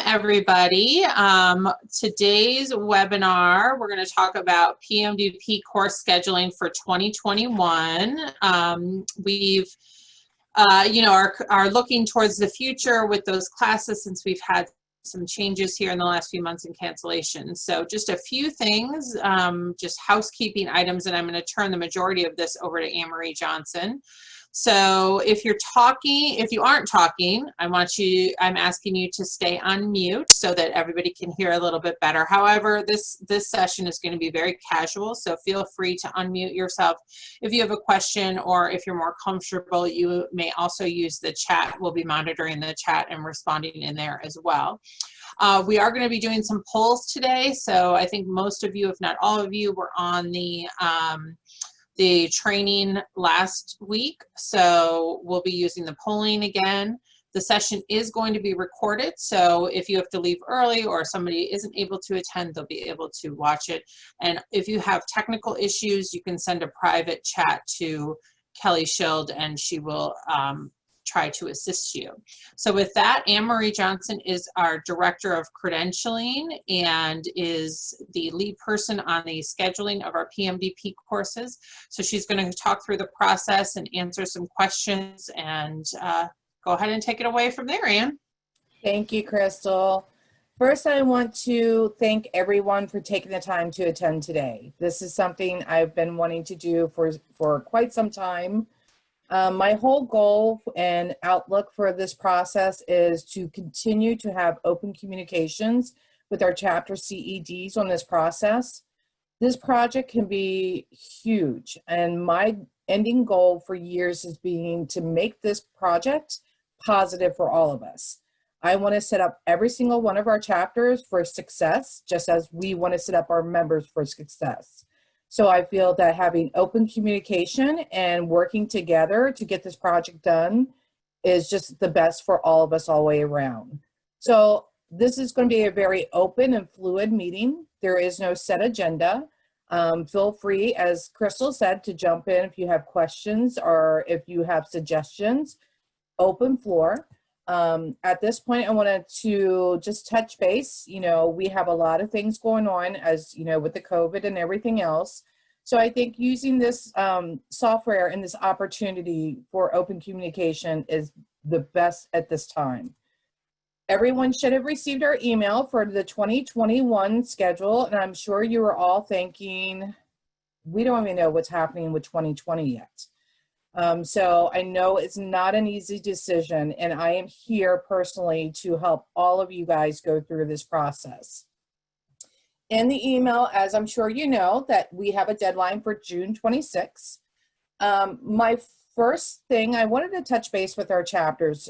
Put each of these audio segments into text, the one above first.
Everybody. Today's webinar, we're going to talk about PMDP course scheduling for 2021. Are looking towards the future with those classes since we've had some changes here in the last few months in cancellation. So just a few things, just housekeeping items, and I'm going to turn the majority of this over to Anne-Marie Johnson. So if you aren't talking, I'm asking you to stay on mute so that everybody can hear a little bit better. However, this session is going to be very casual, so feel free to unmute yourself if you have a question, or if you're more comfortable, you may also use the chat. We'll be monitoring the chat and responding in there as well. We are going to be doing some polls today, so I think most of you, if not all of you, were on the training last week, so we'll be using the polling again. The session is going to be recorded, so if you have to leave early or somebody isn't able to attend, they'll be able to watch it. And if you have technical issues, you can send a private chat to Kelly Schild and she will try to assist you. So with that, Anne-Marie Johnson is our Director of Credentialing and is the lead person on the scheduling of our PMDP courses. So she's going to talk through the process and answer some questions, and go ahead and take it away from there, Anne. Thank you, Crystal. First, I want to thank everyone for taking the time to attend today. This is something I've been wanting to do for quite some time. My whole goal and outlook for this process is to continue to have open communications with our chapter CEDs on this process. This project can be huge, and my ending goal for years is being to make this project positive for all of us. I want to set up every single one of our chapters for success, just as we want to set up our members for success. So I feel that having open communication and working together to get this project done is just the best for all of us all the way around. So this is going to be a very open and fluid meeting. There is no set agenda. Feel free, as Crystal said, to jump in if you have questions or if you have suggestions. Open floor. At this point, I wanted to just touch base. You know, we have a lot of things going on, as you know, with the COVID and everything else. So I think using this software and this opportunity for open communication is the best at this time. Everyone should have received our email for the 2021 schedule, and I'm sure you are all thinking, we don't even know what's happening with 2020 yet. So I know it's not an easy decision, and I am here personally to help all of you guys go through this process. In the email, as I'm sure you know, that we have a deadline for June 26th. My first thing, I wanted to touch base with our chapters.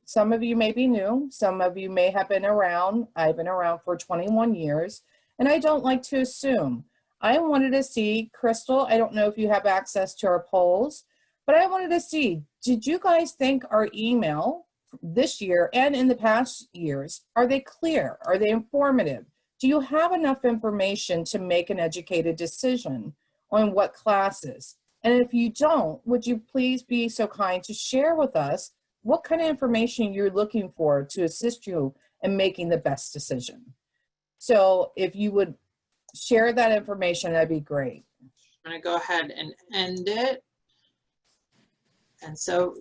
Some of you may be new, some of you may have been around. I've been around for 21 years, and I don't like to assume. I wanted to see, Crystal, I don't know if you have access to our polls, but I wanted to see, did you guys think our email this year and in the past years, are they clear? Are they informative? Do you have enough information to make an educated decision on what classes? And if you don't, would you please be so kind to share with us what kind of information you're looking for to assist you in making the best decision? So if you would share that information, that'd be great. I'm going to go ahead and end it. And so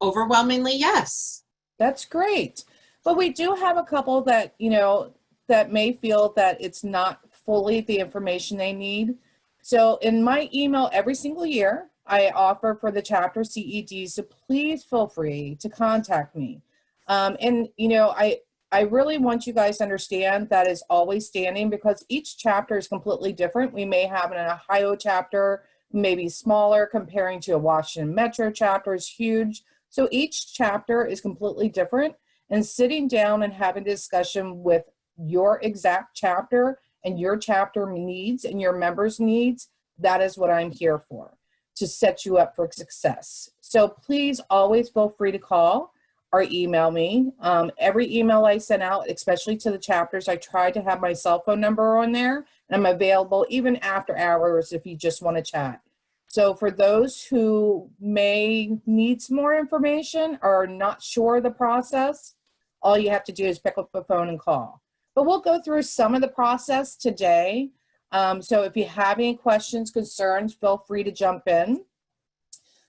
overwhelmingly, yes. That's great. But we do have a couple that, you know, that may feel that it's not fully the information they need. So in my email every single year, I offer for the chapter CEDs, so please feel free to contact me. And, you know, I really want you guys to understand that is always standing, because each chapter is completely different. We may have an Ohio chapter, maybe smaller, comparing to a Washington Metro chapter is huge. So each chapter is completely different, and sitting down and having a discussion with your exact chapter and your chapter needs and your members' needs, that is what I'm here for, to set you up for success. So please always feel free to call or email me. Every email I send out, especially to the chapters, I try to have my cell phone number on there, and I'm available even after hours if you just want to chat. So for those who may need some more information or are not sure of the process, All you have to do is pick up the phone and call. But we'll go through some of the process today. So if you have any questions, concerns, feel free to jump in.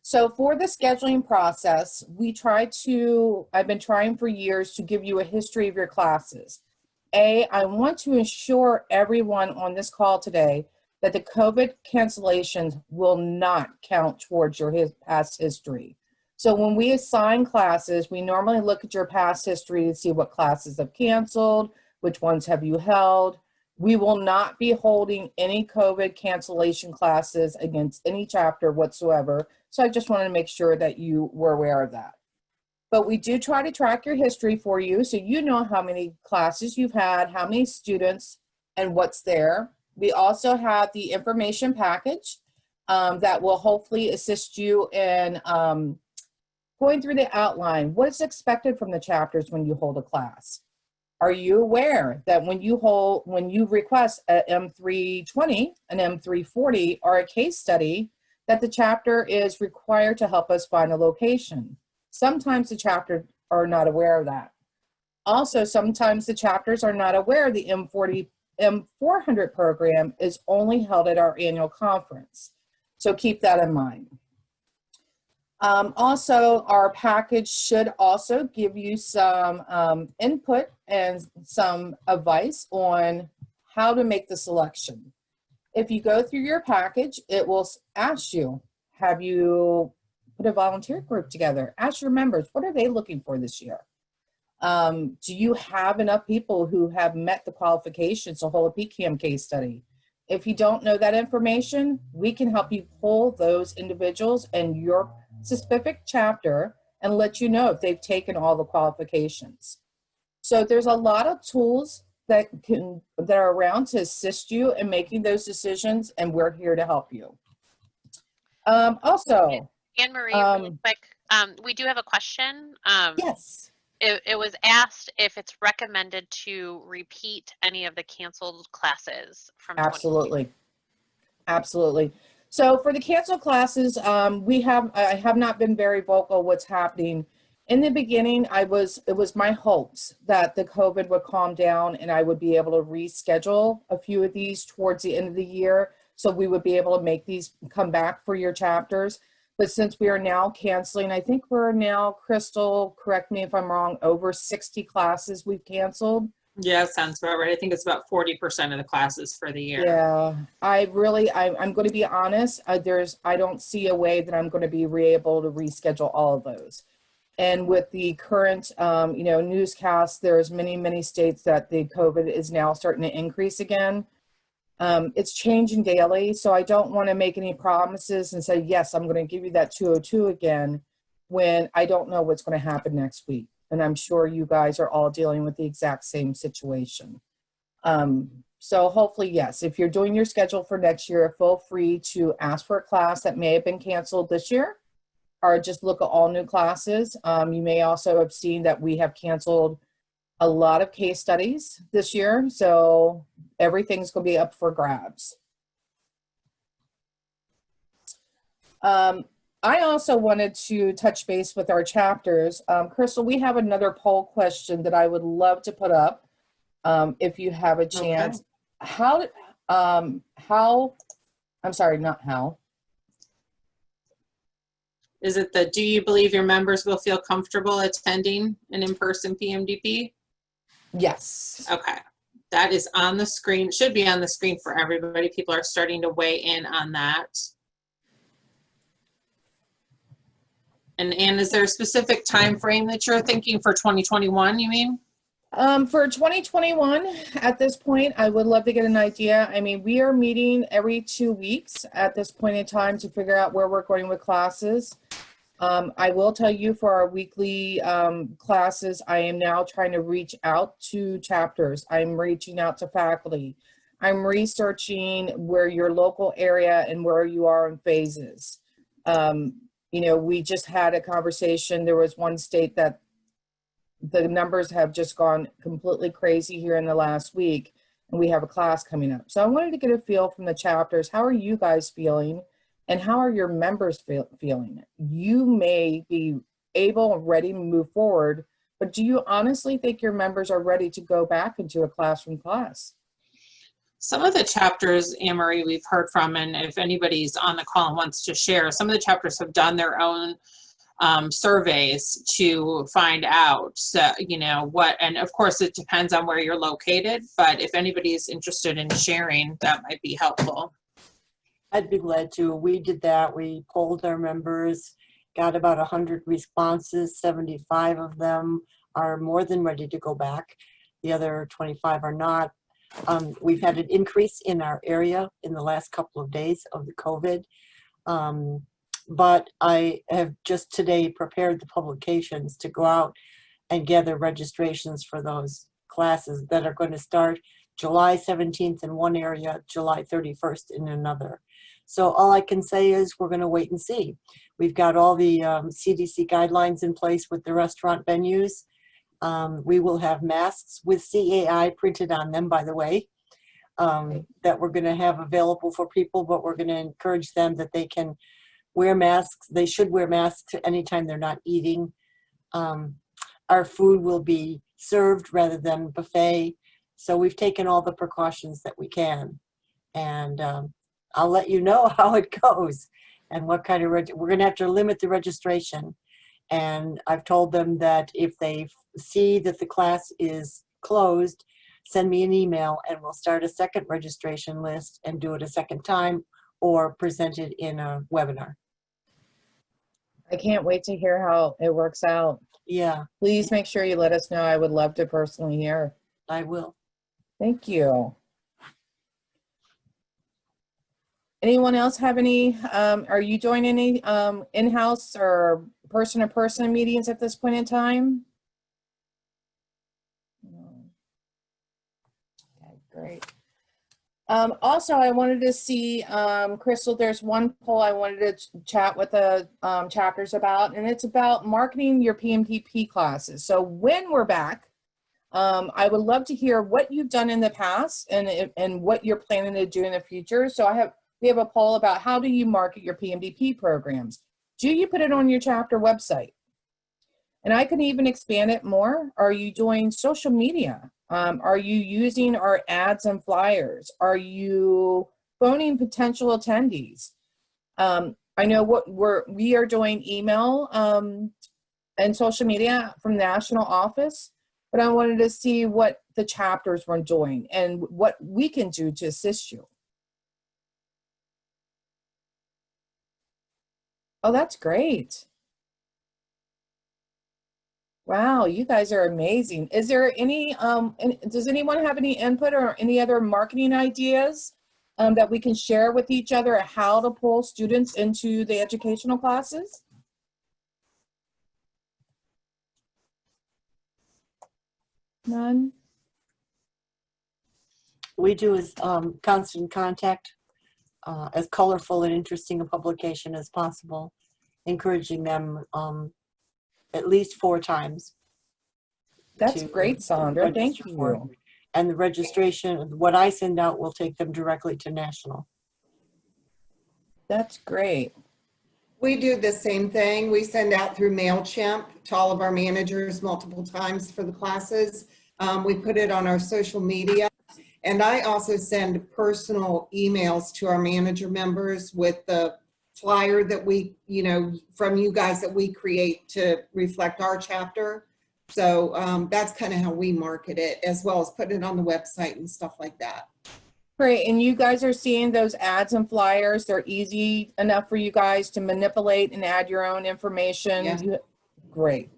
So for the scheduling process, I've been trying for years to give you a history of your classes. I want to ensure everyone on this call today that the COVID cancellations will not count towards your past history. So when we assign classes, we normally look at your past history to see what classes have canceled, which ones have you held. We will not be holding any COVID cancellation classes against any chapter whatsoever. So I just wanted to make sure that you were aware of that. But we do try to track your history for you so you know how many classes you've had, how many students, and what's there. We also have the information package that will hopefully assist you in going through the outline. What is expected from the chapters when you hold a class? Are you aware that when you request a M320, an M340, or a case study, that the chapter is required to help us find a location? Sometimes the chapters are not aware of that. Also, sometimes the chapters are not aware the M400 program is only held at our annual conference. So keep that in mind. Also, our package should also give you some input and some advice on how to make the selection. If you go through your package, it will ask you, have you put a volunteer group together? Ask your members, what are they looking for this year? Do you have enough people who have met the qualifications to hold a PCAM case study? If you don't know that information, we can help you pull those individuals and your specific chapter and let you know if they've taken all the qualifications. So there's a lot of tools that are around to assist you in making those decisions, and we're here to help you. Also, Anne-Marie, really quick, we do have a question. Yes. It was asked if it's recommended to repeat any of the canceled classes from Absolutely. Absolutely. So for the canceled classes, I have not been very vocal what's happening. In the beginning, it was my hopes that the COVID would calm down and I would be able to reschedule a few of these towards the end of the year. So we would be able to make these come back for your chapters. But since we are now canceling, I think we're now, Crystal, correct me if I'm wrong, over 60 classes we've canceled. Yeah, sounds about right. I think it's about 40% of the classes for the year. Yeah, I'm going to be honest. I don't see a way that I'm going to be able to reschedule all of those. And with the current, newscast, there's many states that the COVID is now starting to increase again. It's changing daily, so I don't want to make any promises and say, yes, I'm going to give you that 202 again when I don't know what's going to happen next week. And I'm sure you guys are all dealing with the exact same situation. So hopefully, yes, if you're doing your schedule for next year, feel free to ask for a class that may have been canceled this year, or just look at all new classes. You may also have seen that we have canceled a lot of case studies this year, so everything's going to be up for grabs. I also wanted to touch base with our chapters. Crystal, we have another poll question that I would love to put up if you have a chance. Okay. I'm sorry, not how. Is it the, do you believe your members will feel comfortable attending an in-person PMDP? Yes. Okay. That is on the screen, should be on the screen for everybody. People are starting to weigh in on that. And Anne, is there a specific time frame that you're thinking for 2021, you mean? For 2021, at this point, I would love to get an idea. I mean, we are meeting every 2 weeks at this point in time to figure out where we're going with classes. I will tell you for our weekly classes, I am now trying to reach out to chapters. I'm reaching out to faculty. I'm researching where your local area and where you are in phases. We just had a conversation. There was one state that the numbers have just gone completely crazy here in the last week, and we have a class coming up. So I wanted to get a feel from the chapters. How are you guys feeling? And how are your members feeling? You may be able and ready to move forward but do you honestly think your members are ready to go back into a classroom class? Some of the chapters, Anne-Marie, we've heard from, and if anybody's on the call and wants to share, some of the chapters have done their own surveys to find out, so, you know, what, and of course it depends on where you're located, but if anybody is interested in sharing, that might be helpful. I'd be glad to. We did that. We polled our members, got about 100 responses. 75 of them are more than ready to go back. The other 25 are not. We've had an increase in our area in the last couple of days of the COVID. But I have just today prepared the publications to go out and gather registrations for those classes that are going to start July 17th in one area, July 31st in another. So all I can say is we're going to wait and see. We've got all the CDC guidelines in place with the restaurant venues. We will have masks with CAI printed on them, by the way, that we're going to have available for people, but we're going to encourage them that they can wear masks. They should wear masks anytime they're not eating. Our food will be served rather than buffet. So we've taken all the precautions that we can. And I'll let you know how it goes and what kind of, we're going to have to limit the registration. And I've told them that if they see that the class is closed, send me an email and we'll start a second registration list and do it a second time or present it in a webinar. I can't wait to hear how it works out. Yeah, Please make sure you let us know. I would love to personally hear. I will. Thank you. Anyone else have any, are you doing any in-house or person-to-person meetings at this point in time? No. Okay, great. Also, I wanted to see, Crystal, there's one poll I wanted to chat with the chapters about, and it's about marketing your PMDP classes. So when we're back, I would love to hear what you've done in the past and what you're planning to do in the future. So we have a poll about how do you market your PMDP programs? Do you put it on your chapter website? And I can even expand it more. Are you doing social media? Are you using our ads and flyers? Are you phoning potential attendees? I know what we are doing email and social media from national office, but I wanted to see what the chapters were doing and what we can do to assist you. Oh, that's great. Wow, you guys are amazing. Is there any, does anyone have any input or any other marketing ideas that we can share with each other how to pull students into the educational classes? None? We do is constant contact, as colorful and interesting a publication as possible, encouraging them at least 4 times. That's great, Sandra. Thank you. And the registration, what I send out will take them directly to national. That's great. We do the same thing. We send out through MailChimp to all of our managers multiple times for the classes. We put it on our social media. And I also send personal emails to our manager members with the flyer that we, from you guys that we create to reflect our chapter. So that's kind of how we market it, as well as putting it on the website and stuff like that. Great, and you guys are seeing those ads and flyers. They're easy enough for you guys to manipulate and add your own information. Yeah. Great,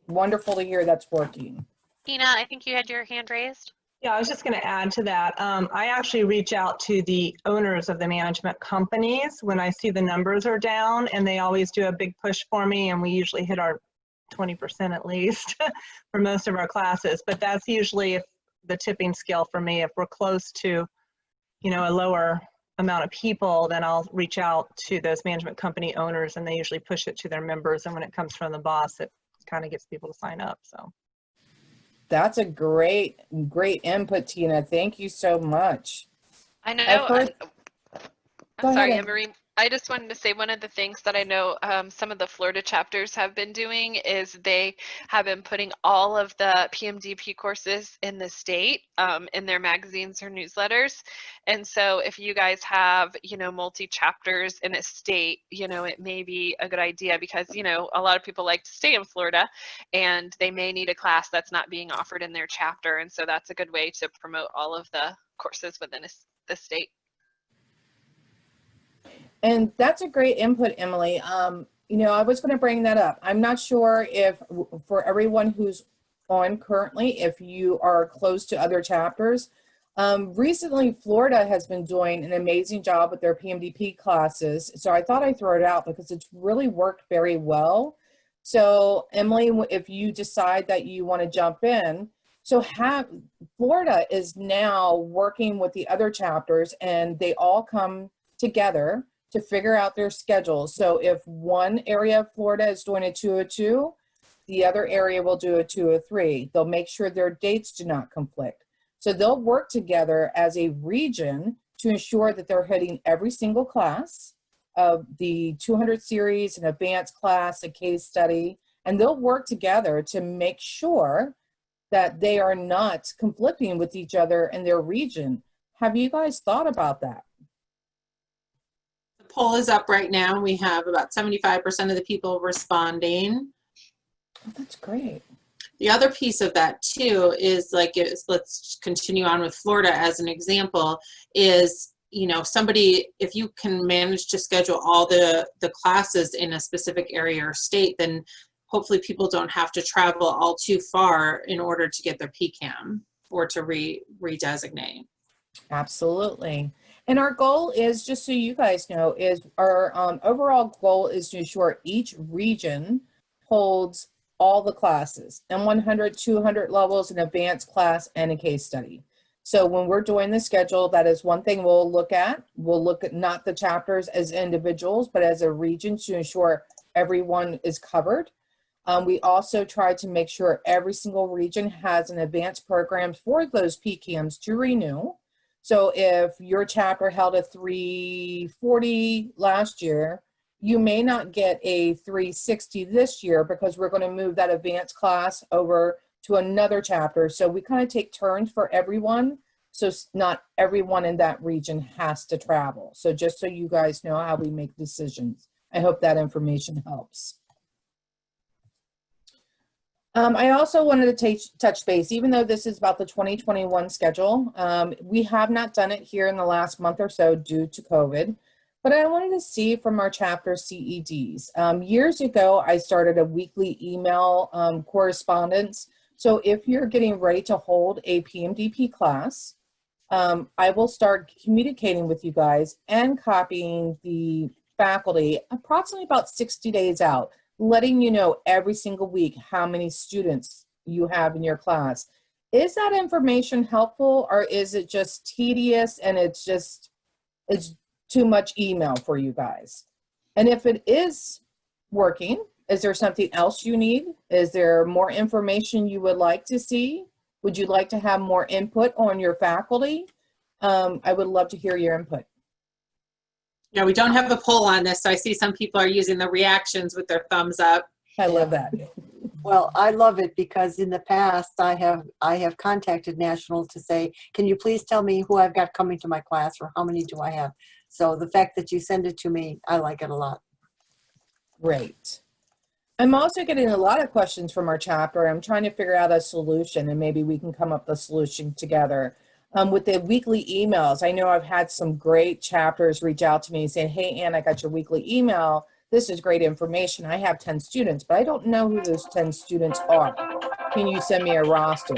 wonderful to hear that's working. Tina, I think you had your hand raised. Yeah, I was just going to add to that. I actually reach out to the owners of the management companies when I see the numbers are down, and they always do a big push for me, and we usually hit our 20% at least for most of our classes. But that's usually the tipping scale for me. If we're close to, a lower amount of people, then I'll reach out to those management company owners, and they usually push it to their members. And when it comes from the boss, it kind of gets people to sign up. So. That's a great input, Tina. Thank you so much. I know. I've heard- I'm sorry, ahead. Anne-Marie. I just wanted to say one of the things that I know some of the Florida chapters have been doing is they have been putting all of the PMDP courses in the state in their magazines or newsletters. And so if you guys have, multi-chapters in a state, it may be a good idea because, a lot of people like to stay in Florida and they may need a class that's not being offered in their chapter. And so that's a good way to promote all of the courses within the state. And that's a great input, Emily. I was going to bring that up. I'm not sure if for everyone who's on currently, if you are close to other chapters. Recently, Florida has been doing an amazing job with their PMDP classes. So I thought I'd throw it out because it's really worked very well. So Emily, if you decide that you want to jump in, Florida is now working with the other chapters and they all come together to figure out their schedules. So if one area of Florida is doing a 202, the other area will do a 203. They'll make sure their dates do not conflict. So they'll work together as a region to ensure that they're hitting every single class of the 200 series, an advanced class, a case study, and they'll work together to make sure that they are not conflicting with each other in their region. Have you guys thought about that? Poll is up right now. We have about 75% of the people responding. Oh, that's great. The other piece of that too is let's continue on with Florida as an example, is, somebody, if you can manage to schedule all the classes in a specific area or state, then hopefully people don't have to travel all too far in order to get their PCAM or to redesignate. Absolutely. And our goal is, just so you guys know, is our overall goal is to ensure each region holds all the classes, and 100, 200 levels, an advanced class, and a case study. So when we're doing the schedule, that is one thing we'll look at. We'll look at not the chapters as individuals, but as a region to ensure everyone is covered. We also try to make sure every single region has an advanced program for those PCAMs to renew. So if your chapter held a 340 last year, you may not get a 360 this year because we're going to move that advanced class over to another chapter. So we kind of take turns for everyone. So not everyone in that region has to travel. So just so you guys know how we make decisions. I hope that information helps. I also wanted to touch base, even though this is about the 2021 schedule, we have not done it here in the last month or so due to COVID, but I wanted to see from our chapter CEDs. Years ago, I started a weekly email correspondence. So if you're getting ready to hold a PMDP class, I will start communicating with you guys and copying the faculty approximately about 60 days out, letting you know every single week how many students you have in your class. Is that information helpful, or is it just tedious and it's too much email for you guys? And if it is working, is there something else you need? Is there more information you would like to see? Would you like to have more input on your faculty? I would love to hear your input. Yeah, we don't have a poll on this, so I see some people are using the reactions with their thumbs up. I love that. Well, I love it because in the past I have contacted National to say, can you please tell me who I've got coming to my class or how many do I have? So the fact that you send it to me, I like it a lot. Great. I'm also getting a lot of questions from our chapter. I'm trying to figure out a solution, and maybe we can come up with a solution together. With the weekly emails, I know I've had some great chapters reach out to me and say, hey, Ann, I got your weekly email. This is great information. I have 10 students, but I don't know who those 10 students are. Can you send me a roster?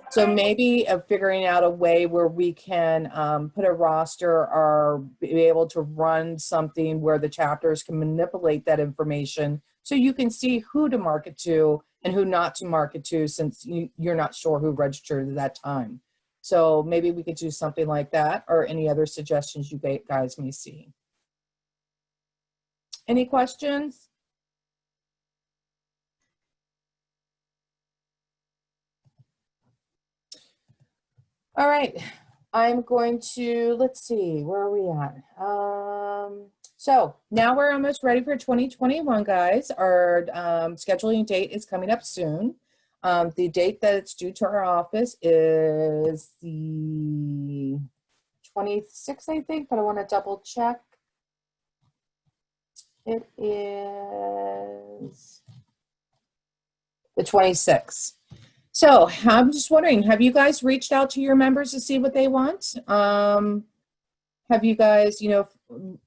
So maybe figuring out a way where we can put a roster or be able to run something where the chapters can manipulate that information so you can see who to market to and who not to market to, since you're not sure who registered at that time. So maybe we could do something like that, or any other suggestions you guys may see. Any questions? All right, I'm going to, let's see, where are we at? So now we're almost ready for 2021, guys. Our scheduling date is coming up soon. The date that it's due to our office is the 26th, I think, but I want to double check. It is the 26th. So I'm just wondering, have you guys reached out to your members to see what they want? Have you guys,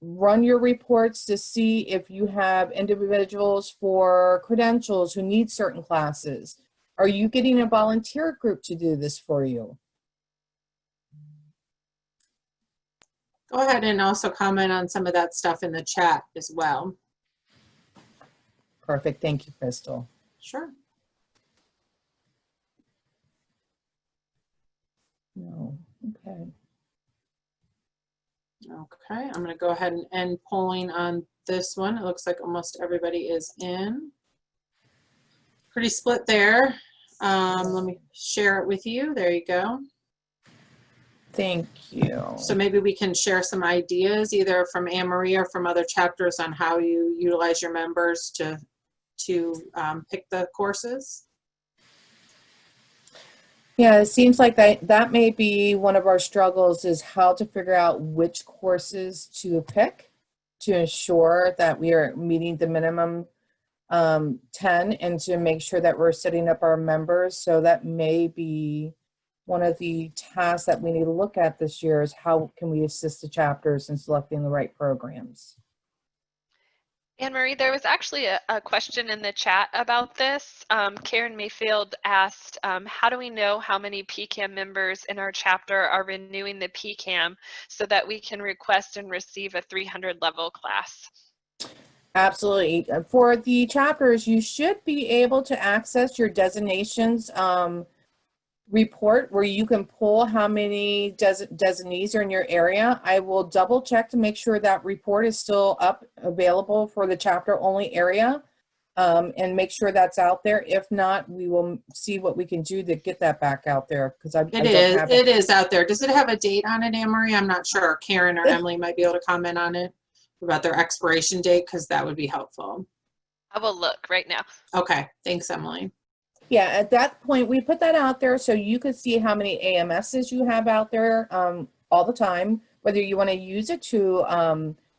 run your reports to see if you have individuals for credentials who need certain classes? Are you getting a volunteer group to do this for you? Go ahead and also comment on some of that stuff in the chat as well. Perfect. Thank you, Crystal. Sure. No. Okay. Okay, I'm going to go ahead and end polling on this one. It looks like almost everybody is in. Pretty split there. Let me share it with you. There you go. Thank you. So maybe we can share some ideas either from Anne Marie or from other chapters on how you utilize your members to pick the courses. Yeah, it seems like that may be one of our struggles, is how to figure out which courses to pick to ensure that we are meeting the minimum 10 and to make sure that we're setting up our members. So that may be one of the tasks that we need to look at this year, is how can we assist the chapters in selecting the right programs. Anne Marie, there was actually a question in the chat about this. Karen Mayfield asked, how do we know how many PCAM members in our chapter are renewing the PCAM so that we can request and receive a 300 level class? Absolutely. For the chapters, you should be able to access your designations report, where you can pull how many designees are in your area. I will double check to make sure that report is still available for the chapter only area, and make sure that's out there. If not, we will see what we can do to get that back out there, because It is out there. Does it have a date on it, Anne Marie? I'm not sure. Karen or Emily might be able to comment on it about their expiration date, because that would be helpful. I will look right now. Okay, thanks, Emily. Yeah, at that point, we put that out there so you could see how many AMSs you have out there all the time, whether you want to use it to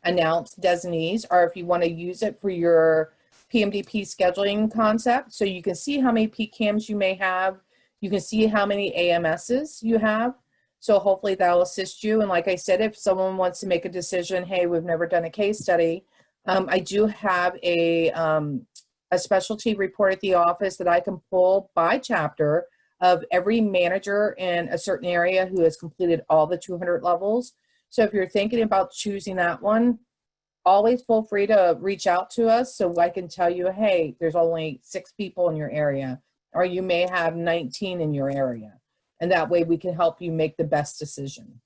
announce designees, or if you want to use it for your PMDP scheduling concept. So you can see how many PCAMs you may have. You can see how many AMSs you have. So hopefully that will assist you. And like I said, if someone wants to make a decision, hey, we've never done a case study, I do have a specialty report at the office that I can pull by chapter of every manager in a certain area who has completed all the 200 levels. So if you're thinking about choosing that one, always feel free to reach out to us so I can tell you, hey, there's only 6 people in your area, or you may have 19 in your area. And that way we can help you make the best decision.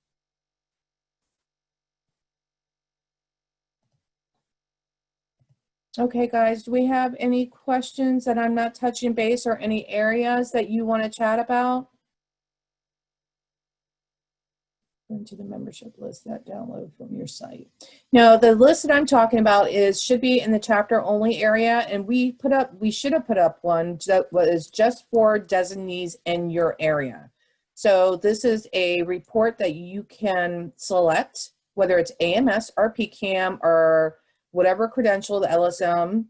Okay, guys, do we have any questions that I'm not touching base, or any areas that you want to chat about? Into the membership list that download from your site. No, the list that I'm talking about should be in the chapter only area, and we should have put up one that was just for designees in your area. So this is a report that you can select, whether it's AMS or PCAM or whatever credential, the LSM,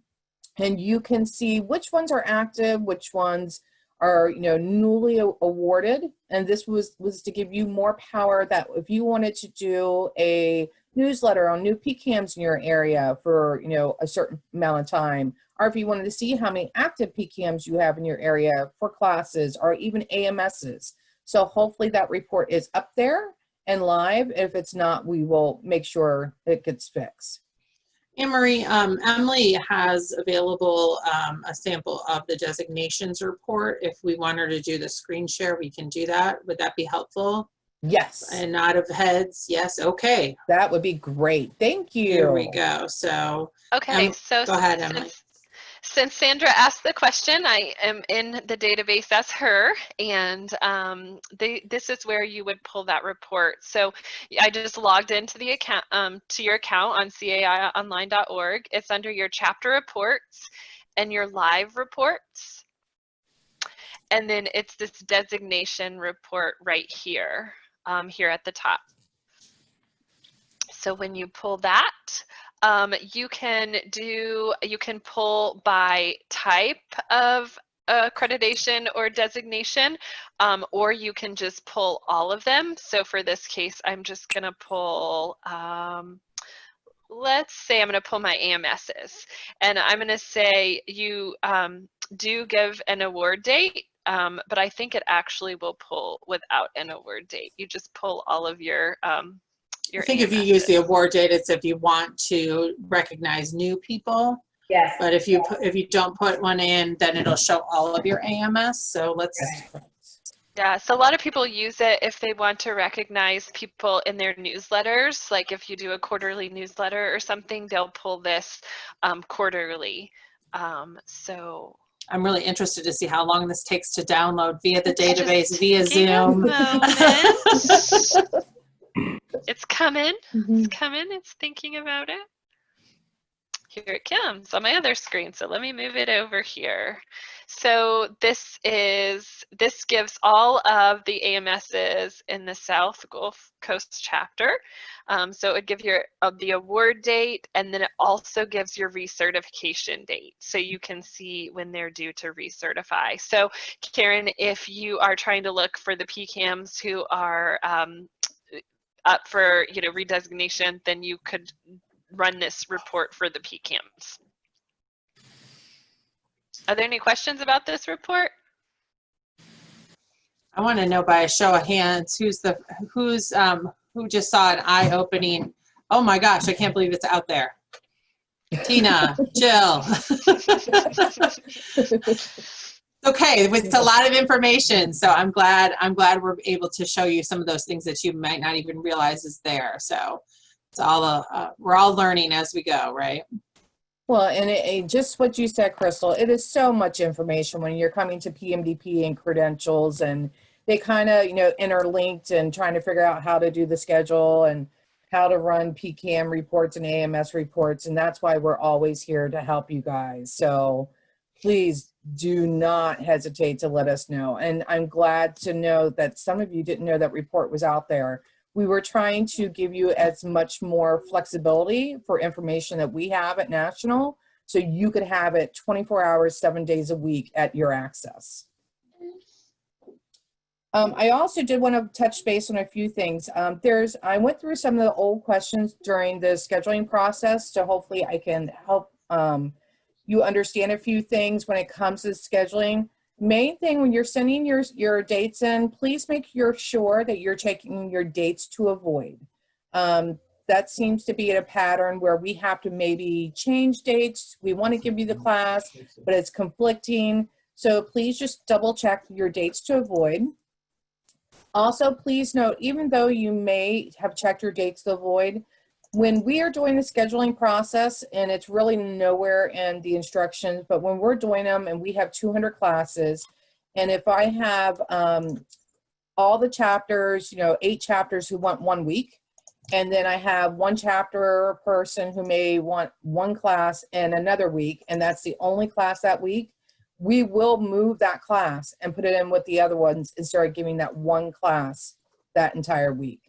and you can see which ones are active, which ones are newly awarded. And this was to give you more power, that if you wanted to do a newsletter on new PCAMs in your area for a certain amount of time, or if you wanted to see how many active PCAMs you have in your area for classes or even AMSs. So hopefully that report is up there and live. If it's not, we will make sure it gets fixed. Anne Marie, Emily has available a sample of the designations report. If we want her to do the screen share, we can do that. Would that be helpful? Yes. And nod of heads. Yes. Okay. That would be great. Thank you. Here we go. So Okay, so go ahead, Emily. Since Sandra asked the question, I am in the database as her, and this is where you would pull that report. So I just logged into the account, to your account on caionline.org. It's under your chapter reports and your live reports, and then it's this designation report right here, here at the top. So when you pull that, you can pull by type of accreditation or designation, or you can just pull all of them. So for this case, I'm just going to pull, let's say I'm going to pull my AMSs, and I'm going to say you do give an award date, but I think it actually will pull without an award date. You just pull all of your I think if you use the award date, it's if you want to recognize new people. Yes. But if you don't put one in, then it'll show all of your AMS. So let's. Yeah, so a lot of people use it if they want to recognize people in their newsletters. Like if you do a quarterly newsletter or something, they'll pull this quarterly. So I'm really interested to see how long this takes to download via the database, via Zoom. It's coming. It's coming. It's thinking about it. Here it comes on my other screen. So let me move it over here. So this gives all of the AMSs in the South Gulf Coast chapter. So it would give you the award date, and then it also gives your recertification date. So you can see when they're due to recertify. So Karen, if you are trying to look for the PCAMs who are up for redesignation, then you could run this report for the PCAMs. Are there any questions about this report? I want to know by a show of hands who just saw an eye-opening. Oh my gosh, I can't believe it's out there. Tina, Jill. Okay, it's a lot of information, so I'm glad we're able to show you some of those things that you might not even realize is there. So it's all we're all learning as we go, right? Well, and just what you said, Crystal, it is so much information when you're coming to PMDP and credentials, and they kind of, interlinked and trying to figure out how to do the schedule and how to run PCAM reports and AMS reports. And that's why we're always here to help you guys. So please do not hesitate to let us know. And I'm glad to know that some of you didn't know that report was out there. We were trying to give you as much more flexibility for information that we have at National, so you could have it 24 hours, 7 days a week at your access. I also did want to touch base on a few things. I went through some of the old questions during the scheduling process, so hopefully I can help you understand a few things when it comes to scheduling. Main thing when you're sending your dates in, please make sure that you're checking your dates to avoid. That seems to be a pattern where we have to maybe change dates. We want to give you the class, but it's conflicting. So please just double check your dates to avoid. Also, please note, even though you may have checked your dates to avoid, when we are doing the scheduling process, and it's really nowhere in the instructions, but when we're doing them and we have 200 classes, and if I have all the chapters, 8 chapters who want 1 week, and then I have 1 chapter person who may want 1 class in another week, and that's the only class that week, we will move that class and put it in with the other ones and start giving that 1 class that entire week.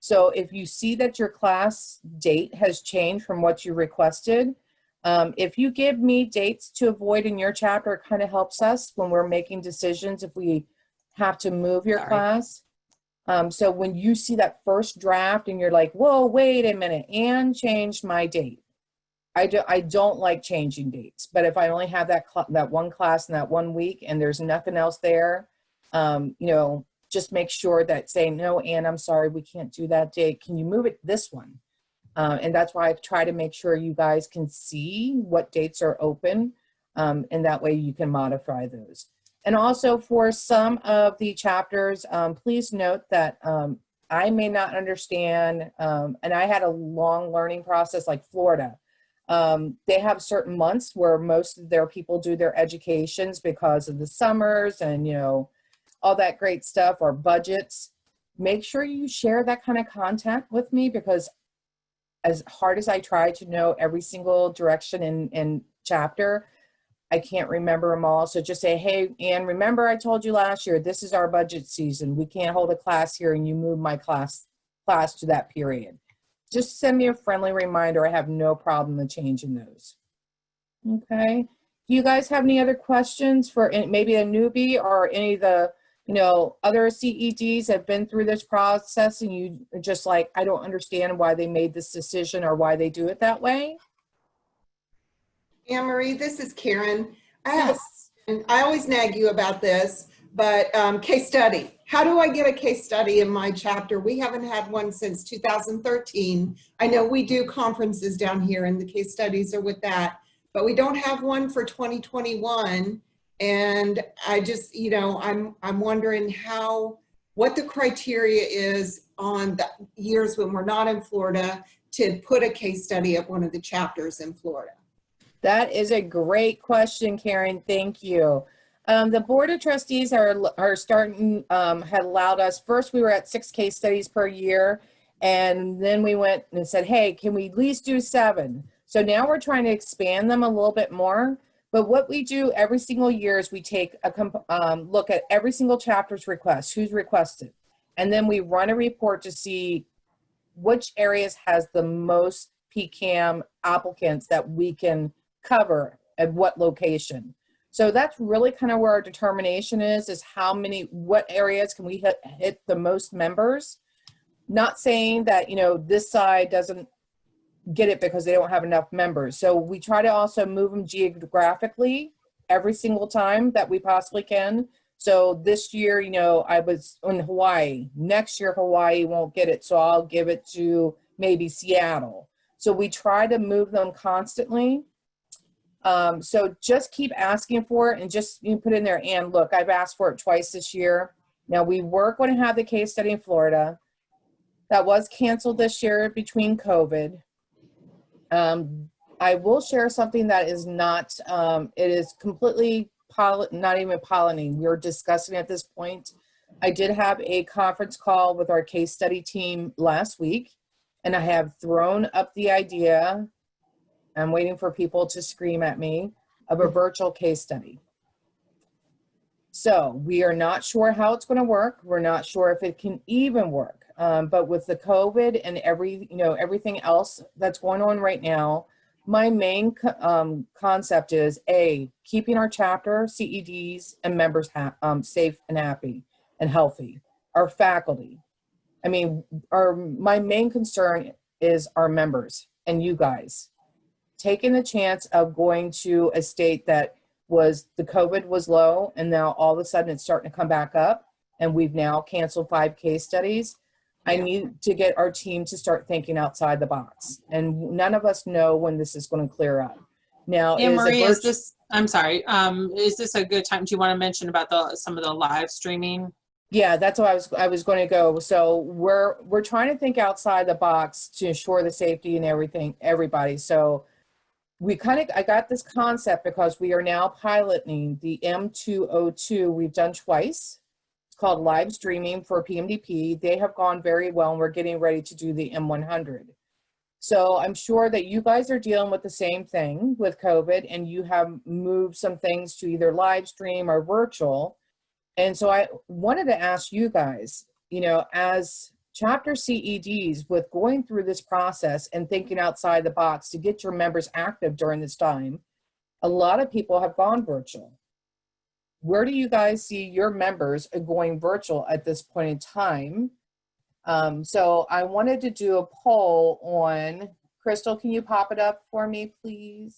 So if you see that your class date has changed from what you requested, if you give me dates to avoid in your chapter, it kind of helps us when we're making decisions if we have to move your class. So when you see that first draft and you're like, whoa, wait a minute, Anne changed my date. I don't like changing dates, but if I only have that 1 class in that 1 week and there's nothing else there, just make sure that say, no, Anne, I'm sorry, we can't do that date. Can you move it this one? And that's why I try to make sure you guys can see what dates are open, and that way you can modify those. And also for some of the chapters, please note that I may not understand, and I had a long learning process like Florida. They have certain months where most of their people do their educations because of the summers and, you know, all that great stuff, or budgets. Make sure you share that kind of content with me, because as hard as I try to know every single direction in chapter, I can't remember them all. So just say, hey, Ann, remember I told you last year, this is our budget season. We can't hold a class here and you move my class to that period. Just send me a friendly reminder. I have no problem in changing those. Okay. Do you guys have any other questions for maybe a newbie or any of the, you know, other CEDs have been through this process and you are just like, I don't understand why they made this decision or why they do it that way? Anne Marie, this is Karen. Yes. And I always nag you about this, but case study. How do I get a case study in my chapter? We haven't had one since 2013. I know we do conferences down here and the case studies are with that, but we don't have one for 2021. And I just, you know, I'm wondering what the criteria is on the years when we're not in Florida to put a case study at one of the chapters in Florida. That is a great question, Karen. Thank you. The Board of Trustees are starting, had allowed us, first we were at 6 case studies per year, and then we went and said, hey, can we at least do 7? So now we're trying to expand them a little bit more. But what we do every single year is we take a look at every single chapter's request, who's requested, and then we run a report to see which areas has the most PCAM applicants that we can cover at what location. So that's really kind of where our determination is what areas can we hit the most members. Not saying that, you know, this side doesn't get it because they don't have enough members. So we try to also move them geographically every single time that we possibly can. So this year, you know, I was in Hawaii. Next year, Hawaii won't get it. So I'll give it to maybe Seattle. So we try to move them constantly. So just keep asking for it and just you put in there, and look, I've asked for it twice this year. Now we were going to have the case study in Florida. That was canceled this year between COVID. I will share something that is not, it is completely, not even pollinating. We're discussing at this point. I did have a conference call with our case study team last week, and I have thrown up the idea, I'm waiting for people to scream at me, of a virtual case study. So we are not sure how it's going to work. We're not sure if it can even work. But with the COVID and everything else that's going on right now, my main concept is keeping our chapter, CEDs, and members safe and happy and healthy. Our faculty. I mean, my main concern is our members and you guys. Taking the chance of going to a state that the COVID was low, and now all of a sudden it's starting to come back up, and we've now canceled 5 case studies. I need to get our team to start thinking outside the box, and none of us know when this is going to clear up. Now, Anne Marie, I'm sorry, is this a good time? Do you want to mention about some of the live streaming? Yeah, that's what I was going to go. So we're trying to think outside the box to ensure the safety and everybody. So I got this concept because we are now piloting the M202. We've done twice. It's called live streaming for PMDP. They have gone very well, and we're getting ready to do the M100. So I'm sure that you guys are dealing with the same thing with COVID, and you have moved some things to either live stream or virtual. And so I wanted to ask you guys, you know, as chapter CEDs, with going through this process and thinking outside the box to get your members active during this time, a lot of people have gone virtual. Where do you guys see your members going virtual at this point in time? So I wanted to do a poll on, Crystal, can you pop it up for me, please?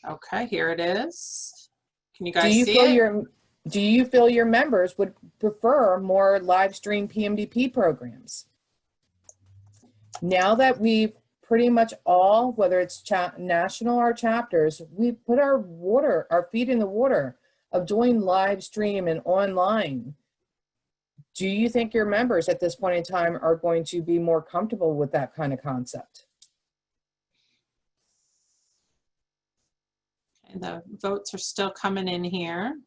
Okay, here it is. Can you guys see it? Do you feel your members would prefer more live stream PMDP programs? Now that we've pretty much all, whether it's national or chapters, we put our feet in the water of doing live stream and online. Do you think your members at this point in time are going to be more comfortable with that kind of concept? And the votes are still coming in here.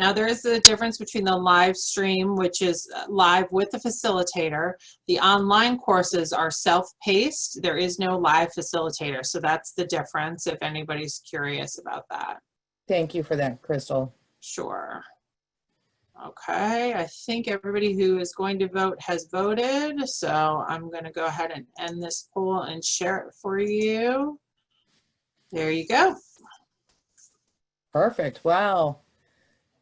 Now, there is a difference between the live stream, which is live with the facilitator. The online courses are self-paced. There is no live facilitator. So that's the difference if anybody's curious about that. Thank you for that, Crystal. Sure. Okay, I think everybody who is going to vote has voted. So I'm going to go ahead and end this poll and share it for you. There you go. Perfect. Wow.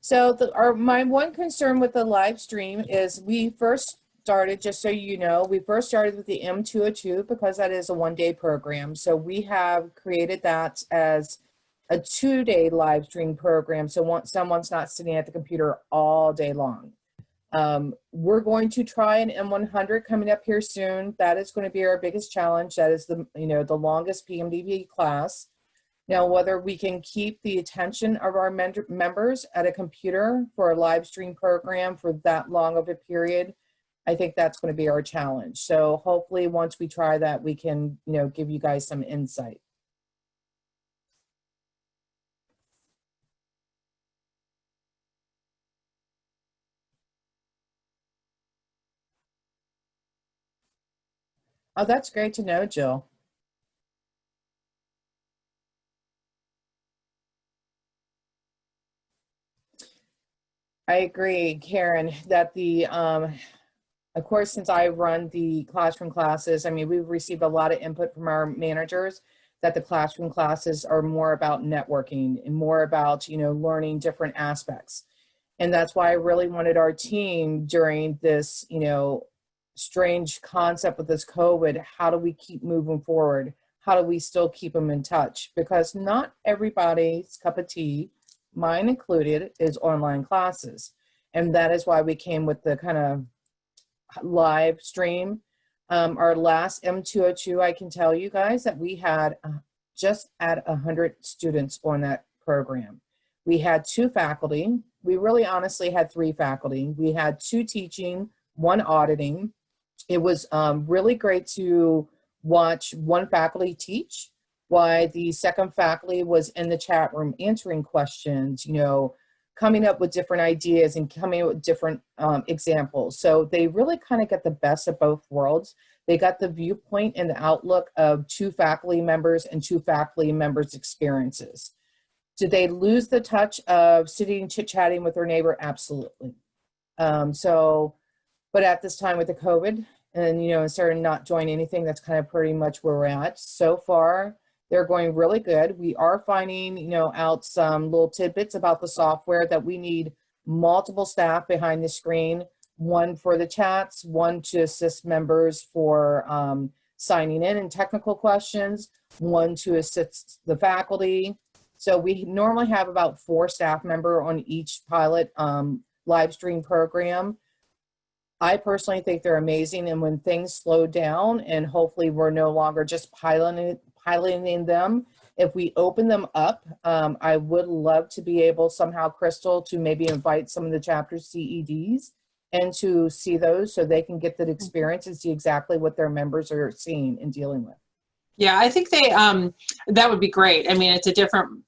So my one concern with the live stream is we first started, just so you know, we first started with the M202 because that is a one-day program. So we have created that as a 2-day live stream program. So someone's not sitting at the computer all day long. We're going to try an M100 coming up here soon. That is going to be our biggest challenge. That is the longest PMDP class. Now, whether we can keep the attention of our members at a computer for a live stream program for that long of a period, I think that's going to be our challenge. So hopefully once we try that, we can, give you guys some insight. Oh, that's great to know, Jill. I agree, Karen, that of course, since I run the classroom classes, I mean, we've received a lot of input from our managers that the classroom classes are more about networking and more about, learning different aspects. And that's why I really wanted our team during this, strange concept with this COVID, how do we keep moving forward? How do we still keep them in touch? Because not everybody's cup of tea, mine included, is online classes. And that is why we came with the kind of live stream. Our last M202, I can tell you guys that we had just at 100 students on that program. We had 2 faculty. We really honestly had 3 faculty. We had 2 teaching, 1 auditing. It was really great to watch 1 faculty teach, while the second faculty was in the chat room answering questions, coming up with different ideas and coming up with different examples. So they really kind of get the best of both worlds. They got the viewpoint and the outlook of 2 faculty members and 2 faculty members' experiences. Did they lose the touch of sitting and chit-chatting with their neighbor? Absolutely. But at this time with the COVID and, instead of not joining anything, that's kind of pretty much where we're at. So far, they're going really good. We are finding, out some little tidbits about the software that we need multiple staff behind the screen, 1 for the chats, 1 to assist members for signing in and technical questions, 1 to assist the faculty. So we normally have about 4 staff members on each pilot live stream program. I personally think they're amazing. And when things slow down and hopefully we're no longer just piloting them, if we open them up, I would love to be able somehow, Crystal, to maybe invite some of the chapter CEDs and to see those so they can get that experience and see exactly what their members are seeing and dealing with. Yeah, I think that would be great. I mean, it's a different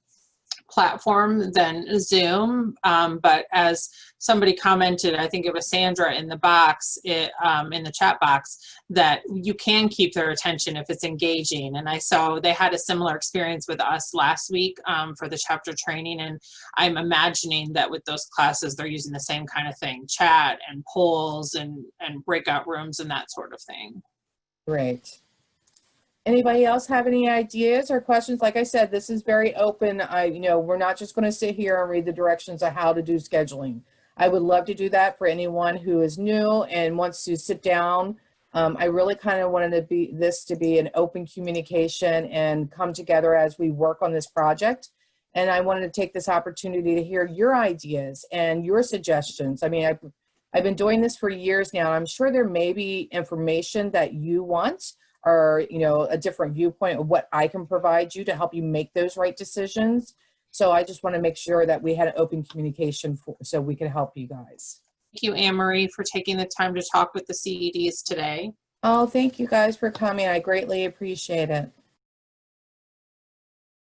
platform than Zoom, but as somebody commented, I think it was Sandra in the box, in the chat box, that you can keep their attention if it's engaging. And I saw they had a similar experience with us last week for the chapter training, and I'm imagining that with those classes they're using the same kind of thing, chat and polls and breakout rooms and that sort of thing. Great. Anybody else have any ideas or questions? Like I said, this is very open. We're not just going to sit here and read the directions of how to do scheduling. I would love to do that for anyone who is new and wants to sit down. I really kind of wanted this to be an open communication and come together as we work on this project. And I wanted to take this opportunity to hear your ideas and your suggestions. I mean, I've been doing this for years now. I'm sure there may be information that you want, or a different viewpoint of what I can provide you to help you make those right decisions. So I just want to make sure that we had an open communication so we can help you guys. you, Anne Marie, for taking the time to talk with the CEDs today. Oh, thank you guys for coming. I greatly appreciate it.